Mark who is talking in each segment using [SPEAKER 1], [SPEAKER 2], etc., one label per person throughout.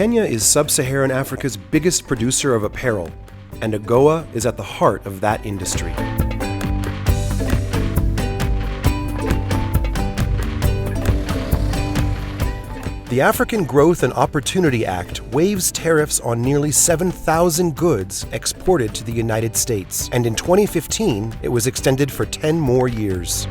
[SPEAKER 1] Kenya is sub-Saharan Africa's biggest producer of apparel, and AGOA is at the heart of that industry. The African Growth and Opportunity Act waives tariffs on nearly 7,000 goods exported to the United States, and in 2015, it was extended for 10 more years.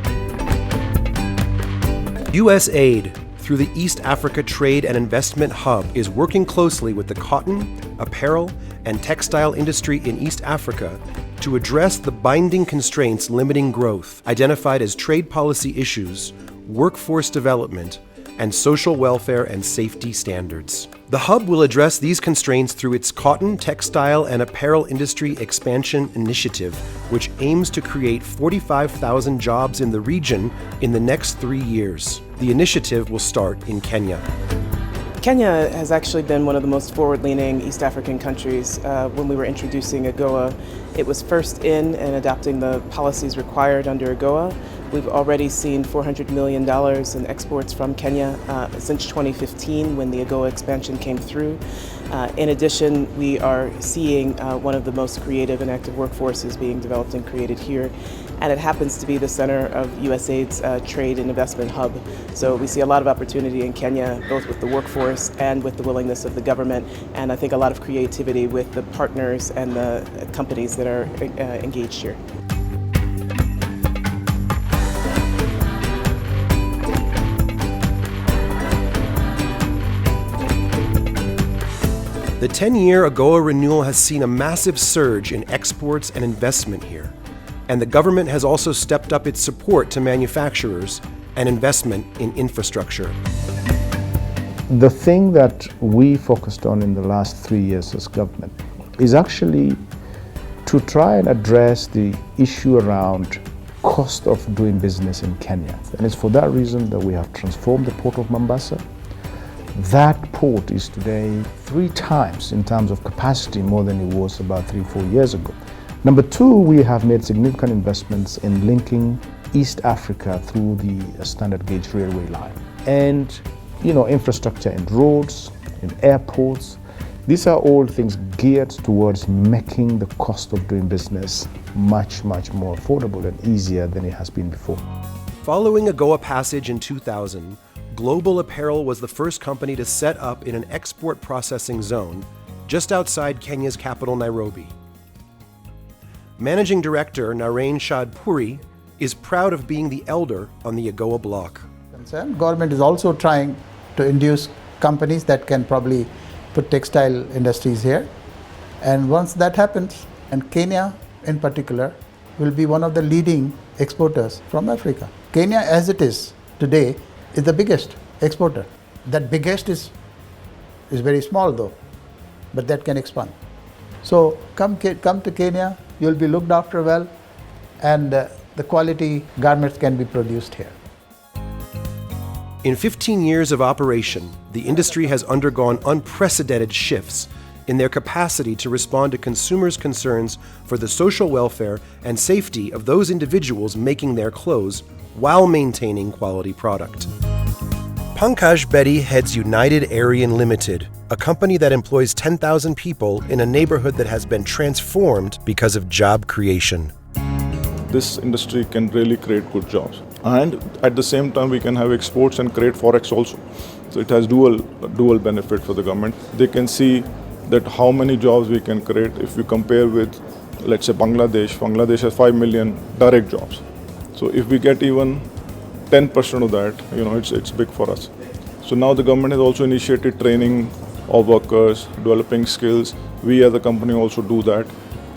[SPEAKER 1] U.S. aid through the East Africa Trade and Investment Hub is working closely with the cotton, apparel, and textile industry in East Africa to address the binding constraints limiting growth, identified as trade policy issues, workforce development, and social welfare and safety standards. The Hub will address these constraints through its Cotton, Textile, and Apparel Industry Expansion Initiative, which aims to create 45,000 jobs in the region in the next 3 years. The initiative will start in Kenya.
[SPEAKER 2] Kenya has actually been one of the most forward-leaning East African countries. When we were introducing AGOA, it was first in and adopting the policies required under AGOA. We've already seen $400 million in exports from Kenya since 2015 when the AGOA expansion came through. In addition, we are seeing one of the most creative and active workforces being developed and created here. And it happens to be the center of USAID's Trade and Investment Hub. So we see a lot of opportunity in Kenya, both with the workforce and with the willingness of the government, and I think a lot of creativity with the partners and the companies that are engaged here.
[SPEAKER 1] The 10-year AGOA renewal has seen a massive surge in exports and investment here, and the government has also stepped up its support to manufacturers and investment in infrastructure.
[SPEAKER 3] The thing that we focused on in the last 3 years as government is actually to try and address the issue around cost of doing business in Kenya. And it's for that reason that we have transformed the port of Mombasa. That port is today 3 times in terms of capacity more than it was about 3-4 years ago. Number 2, we have made significant investments in linking East Africa through the standard gauge railway line. And, infrastructure in roads, in airports, these are all things geared towards making the cost of doing business much, much more affordable and easier than it has been before.
[SPEAKER 1] Following AGOA passage in 2000, Global Apparel was the first company to set up in an export processing zone just outside Kenya's capital, Nairobi. Managing Director Narain Shadpuri is proud of being the elder on the AGOA block.
[SPEAKER 4] Government is also trying to induce companies that can probably put textile industries here. And once that happens, and Kenya in particular will be one of the leading exporters from Africa. Kenya as it is today is the biggest exporter. That biggest is very small though, but that can expand. So come to Kenya, you'll be looked after well, and the quality garments can be produced here.
[SPEAKER 1] In 15 years of operation, the industry has undergone unprecedented shifts in their capacity to respond to consumers' concerns for the social welfare and safety of those individuals making their clothes while maintaining quality product. Pankaj Bedi heads United Aryan Limited, a company that employs 10,000 people in a neighborhood that has been transformed because of job creation.
[SPEAKER 5] This industry can really create good jobs. And at the same time, we can have exports and create forex also. So it has dual benefit for the government. They can see that how many jobs we can create if we compare with, let's say, Bangladesh. Bangladesh has 5 million direct jobs. So if we get even 10% of that, it's big for us. So now the government has also initiated training of workers, developing skills. We as a company also do that.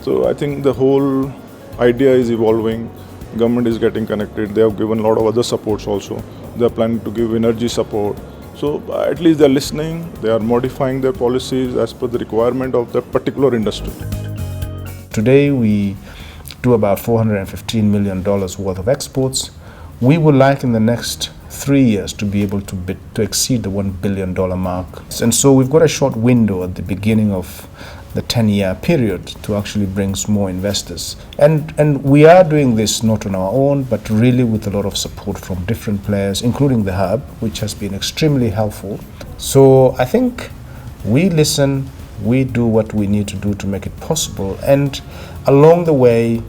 [SPEAKER 5] So I think the whole idea is evolving. Government is getting connected. They have given a lot of other supports also. They are planning to give energy support. So at least they are listening. They are modifying their policies as per the requirement of that particular industry.
[SPEAKER 3] Today we do about $415 million worth of exports. We would like in the next 3 years to be able to exceed the $1 billion mark. And so we've got a short window at the beginning of the 10-year period to actually bring more investors. And we are doing this not on our own, but really with a lot of support from different players, including the Hub, which has been extremely helpful. So I think We listen, we do what we need to do to make it possible, and along the way,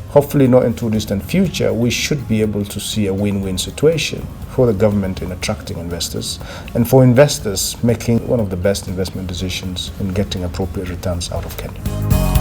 [SPEAKER 3] hopefully not in too distant future, we should be able to see a win-win situation for the government in attracting investors and for investors making one of the best investment decisions in getting appropriate returns out of Kenya.